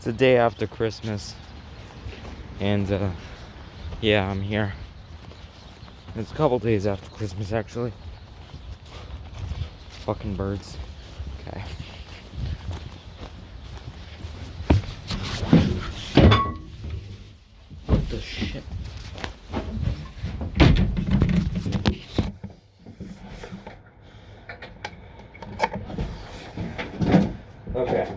the day after Christmas, and yeah, I'm here. It's a couple days after Christmas, actually. Fucking birds. Okay. What the shit? Okay.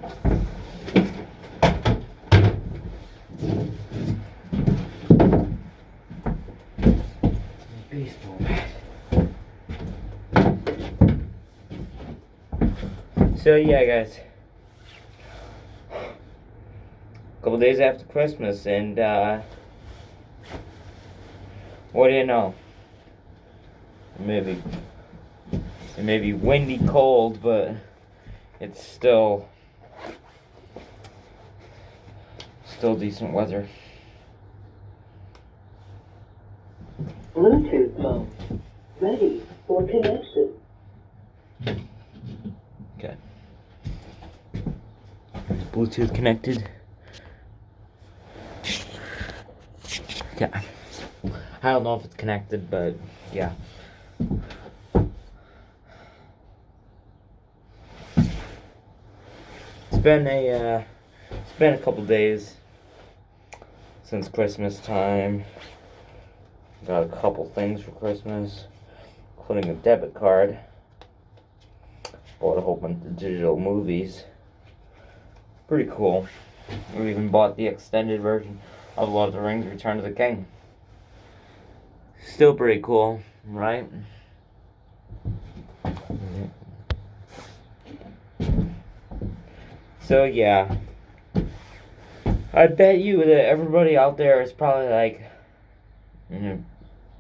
Baseball bat. So yeah, guys. A couple days after Christmas, and what do you know? It may be windy, cold, but it's still decent weather. Bluetooth phone ready for connection. Okay. Bluetooth connected. Okay. I don't know if it's connected, but yeah. It's been a couple days since Christmas time. Got a couple things for Christmas, including a debit card. Bought a whole bunch of digital movies. Pretty cool. We even bought the extended version of Lord of the Rings: Return of the King. Still pretty cool, right? So yeah, I bet you that everybody out there is probably like,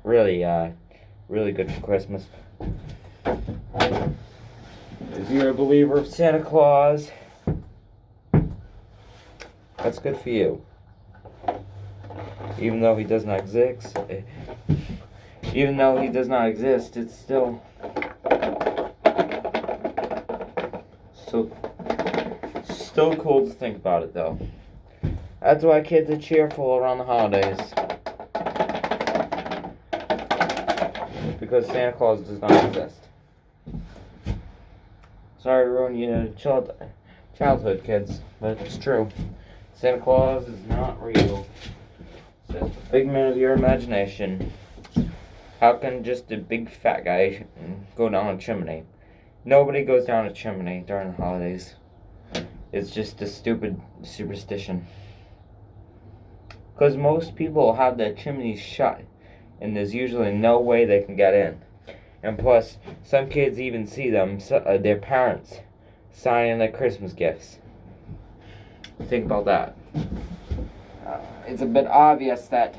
really good for Christmas. If you're a believer of Santa Claus, that's good for you. Even though he does not exist, it's still cool to think about it, though. That's why kids are cheerful around the holidays. Because Santa Claus does not exist. Sorry to ruin your childhood, kids, but it's true. Santa Claus is not real. It's just a figment of your imagination. How can just a big fat guy go down a chimney? Nobody goes down a chimney during the holidays. It's just a stupid superstition. Because most people have their chimneys shut, and there's usually no way they can get in. And plus, some kids even see their parents, signing their Christmas gifts. Think about that. It's a bit obvious that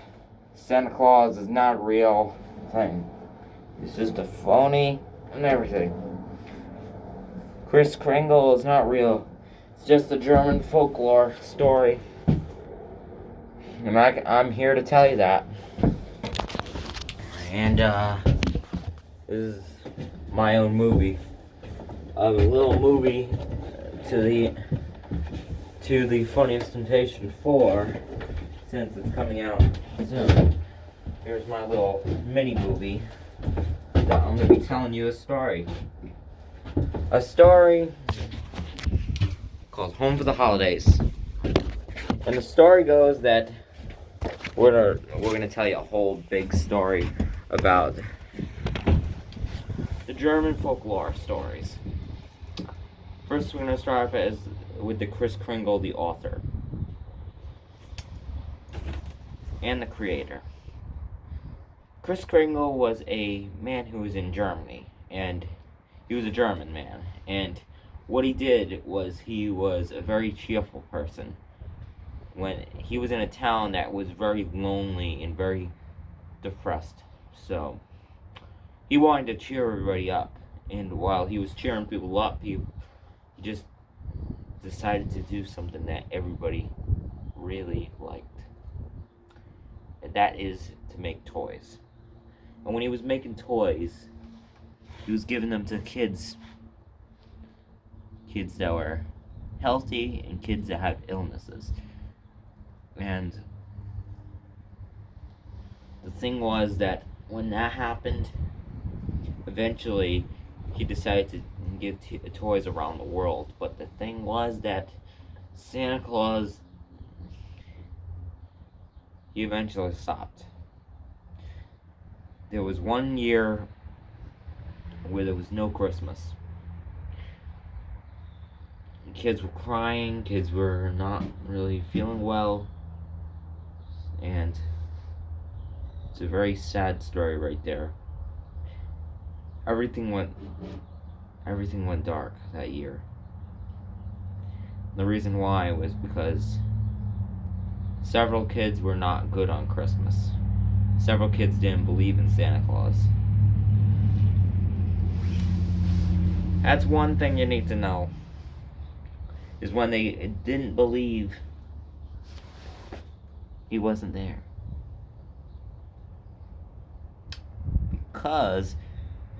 Santa Claus is not a real thing. It's just a phony and everything. Kris Kringle is not real. It's just a German folklore story. And I'm here to tell you that. And this is my own movie. A little movie to the Funniest Temptation 4, since it's coming out soon. Here's my little mini movie that I'm going to be telling you a story. A story called Home for the Holidays. And the story goes that we're gonna tell you a whole big story about the German folklore stories. First, we're gonna start off with the Kris Kringle, the author and the creator. Kris Kringle was a man who was in Germany, and he was a German man. And what he did was he was a very cheerful person. When he was in a town that was very lonely and very depressed, so he wanted to cheer everybody up. And while he was cheering people up, he just decided to do something that everybody really liked. And that is to make toys. And when he was making toys, he was giving them to kids that were healthy and kids that have illnesses. And the thing was that when that happened, eventually he decided to give toys around the world. But the thing was that Santa Claus, he eventually stopped. There was one year where there was no Christmas. Kids were crying, kids were not really feeling well, and it's a very sad story right there. Everything went dark that year. The reason why was because several kids were not good on Christmas. Several kids didn't believe in Santa Claus. That's one thing you need to know, is when they didn't believe, he wasn't there. Because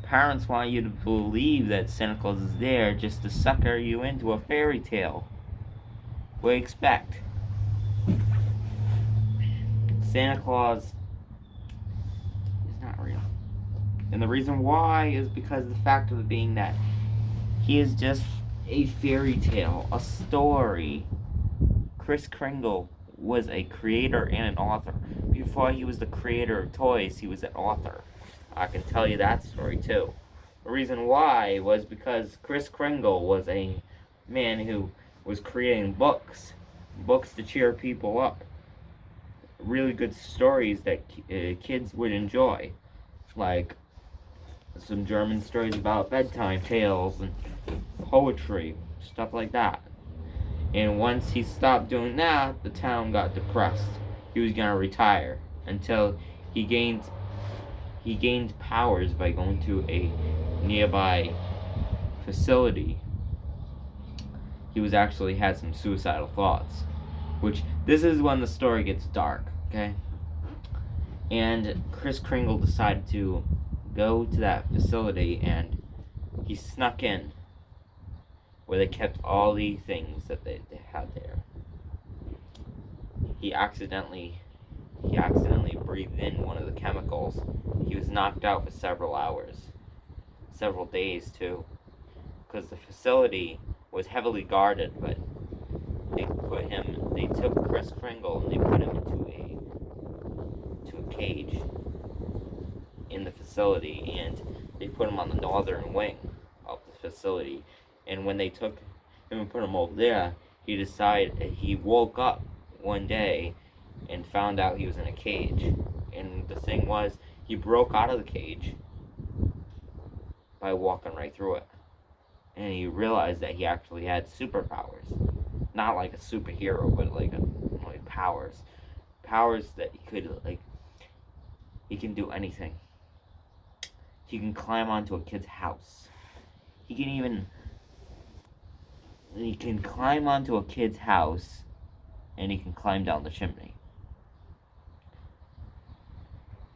parents want you to believe that Santa Claus is there just to sucker you into a fairy tale. What do you expect? Santa Claus is not real. And the reason why is because of the fact of it being that he is just a fairy tale, a story. Kris Kringle was a creator and an author. Before he was the creator of toys, he was an author. I can tell you that story too. The reason why was because Kris Kringle was a man who was creating books to cheer people up. Really good stories that kids would enjoy. Like some German stories about bedtime tales and poetry, stuff like that. And once he stopped doing that, the town got depressed. He was gonna retire until he gained powers by going to a nearby facility. He was actually had some suicidal thoughts, which this is when the story gets dark, okay? And Kris Kringle decided to go to that facility, and he snuck in where they kept all the things that they had there. He accidentally breathed in one of the chemicals. He was knocked out for several hours, several days too, because the facility was heavily guarded. But they took Kris Kringle and they put him into a cage in the facility, and they put him on the northern wing of the facility. And when they took him and put him over there, he woke up one day and found out he was in a cage. And the thing was, he broke out of the cage by walking right through it. And he realized that he actually had superpowers. Not like a superhero, but like powers. Powers that he can do anything. He can climb onto a kid's house. He can climb onto a kid's house, and he can climb down the chimney.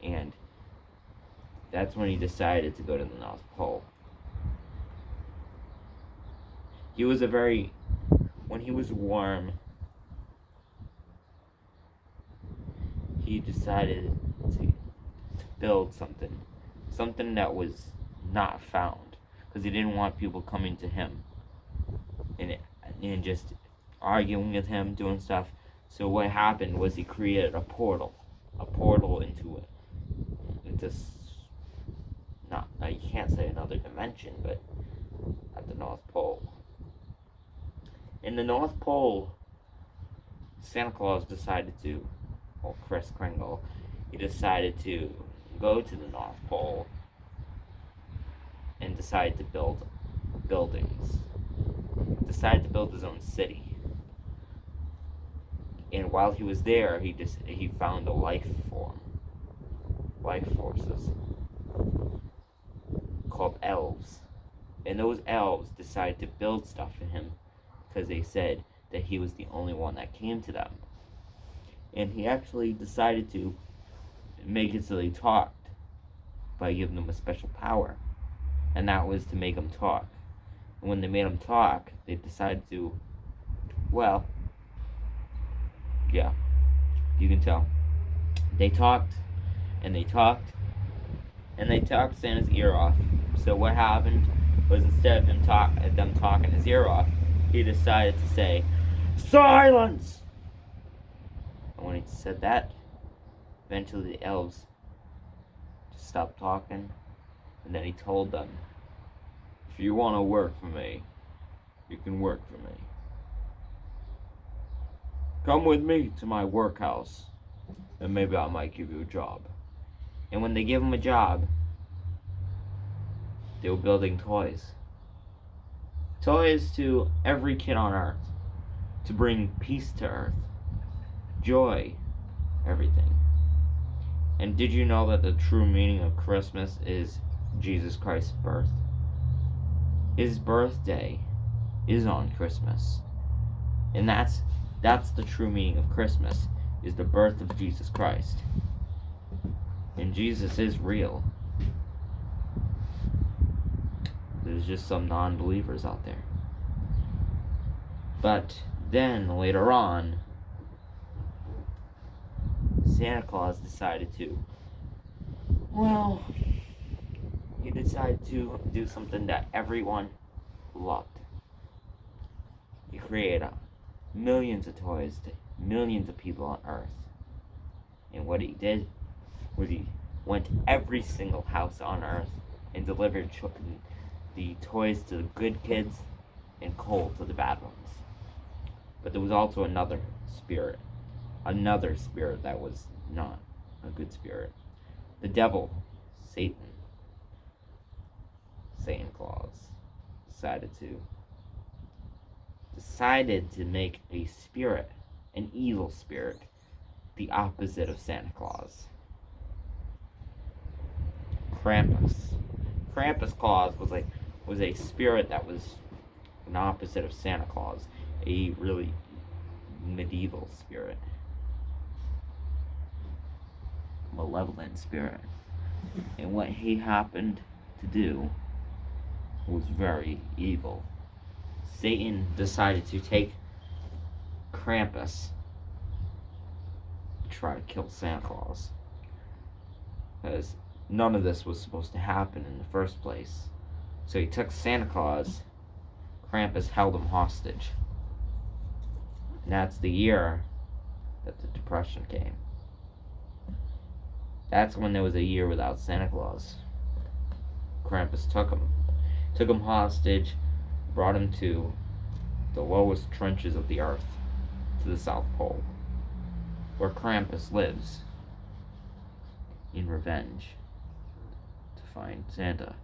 And that's when he decided to go to the North Pole. When he was warm, he decided to build something that was not found, because he didn't want people coming to him and just arguing with him, doing stuff. So what happened was he created a portal into you can't say another dimension, but at the North Pole. In the North Pole, Santa Claus Kris Kringle, he decided to go to the North Pole and decided to build buildings. Decided to build his own city. And while he was there, he found a life forces called elves. And those elves decided to build stuff for him because they said that he was the only one that came to them. And he actually decided to make it so they talked by giving them a special power. And that was to make them talk. And when they made them talk, they decided to Well, yeah, you can tell. They talked, and they talked, and they talked Santa's ear off. So what happened was instead of them talking his ear off, he decided to say, "Silence!" And when he said that, eventually the elves just stopped talking, and then he told them, "If you want to work for me, you can work for me. Come with me to my workhouse, and maybe I might give you a job." And when they gave him a job, they were building toys. Toys to every kid on Earth. To bring peace to Earth. Joy. Everything. And did you know that the true meaning of Christmas is Jesus Christ's birth? His birthday is on Christmas. And that's the true meaning of Christmas, is the birth of Jesus Christ. And Jesus is real. There's just some non-believers out there. But then, later on, Santa Claus decided to, he decided to do something that everyone loved. He created millions of toys to millions of people on Earth. And what he did was he went to every single house on Earth and delivered the toys to the good kids and coal to the bad ones. But there was also another spirit that was not a good spirit. The devil, Satan Claus, decided to make a spirit, an evil spirit, the opposite of Santa Claus. Krampus Claus was a spirit that was an opposite of Santa Claus, a really medieval spirit, malevolent spirit. And what he happened to do was very evil. Satan decided to take Krampus to try to kill Santa Claus, because none of this was supposed to happen in the first place. So he took Santa Claus. Krampus held him hostage. And that's the year that the Depression came. That's when there was a year without Santa Claus. Krampus took him hostage, brought him to the lowest trenches of the earth, to the South Pole, where Krampus lives, in revenge, to find Santa.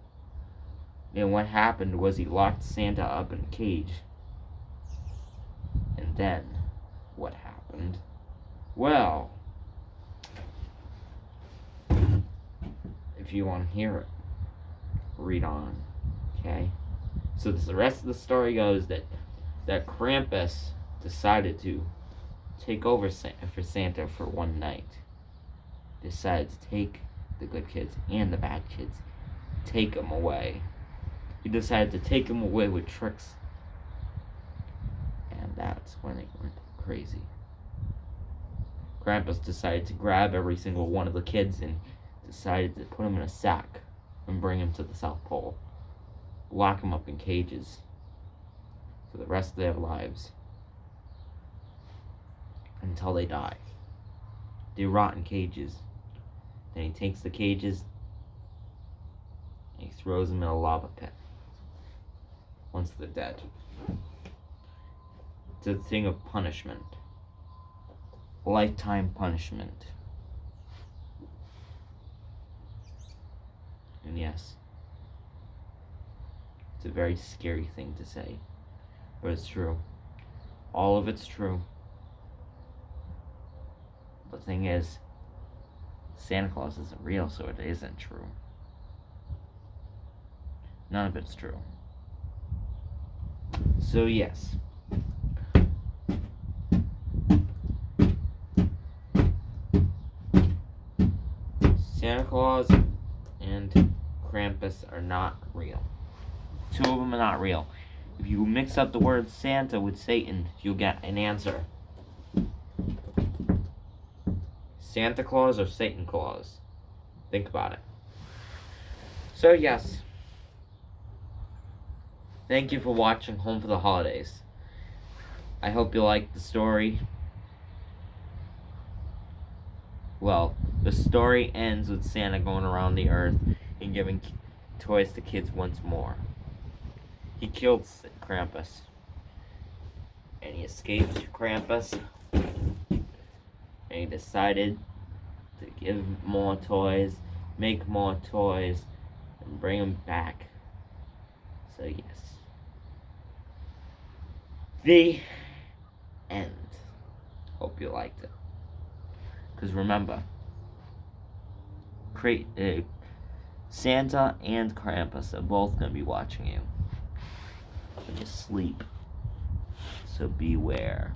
And what happened was he locked Santa up in a cage. And then, what happened? Well, if you want to hear it, read on, okay? So the rest of the story goes that Krampus decided to take over for Santa for one night. Decided to take the good kids and the bad kids, take them away. He decided to take them away with tricks. And that's when it went crazy. Krampus decided to grab every single one of the kids and decided to put them in a sack and bring them to the South Pole. Lock them up in cages for the rest of their lives. Until they die. They rot in cages. Then he takes the cages and he throws them in a lava pit. Once they're dead. It's a thing of punishment. Lifetime punishment. And yes, it's a very scary thing to say, but it's true. All of it's true. The thing is, Santa Claus isn't real, so it isn't true. None of it's true. So yes. Santa Claus and Krampus are not real. Two of them are not real. If you mix up the word Santa with Satan, you'll get an answer. Santa Claus or Satan Claus? Think about it. So yes. Thank you for watching Home for the Holidays. I hope you liked the story. Well, the story ends with Santa going around the earth and giving toys to kids once more. He killed Krampus. And he escaped Krampus. And he decided to give more toys, make more toys, and bring them back. So yes. The end. Hope you liked it. Because remember, Santa and Krampus are both going to be watching you when you sleep. So beware.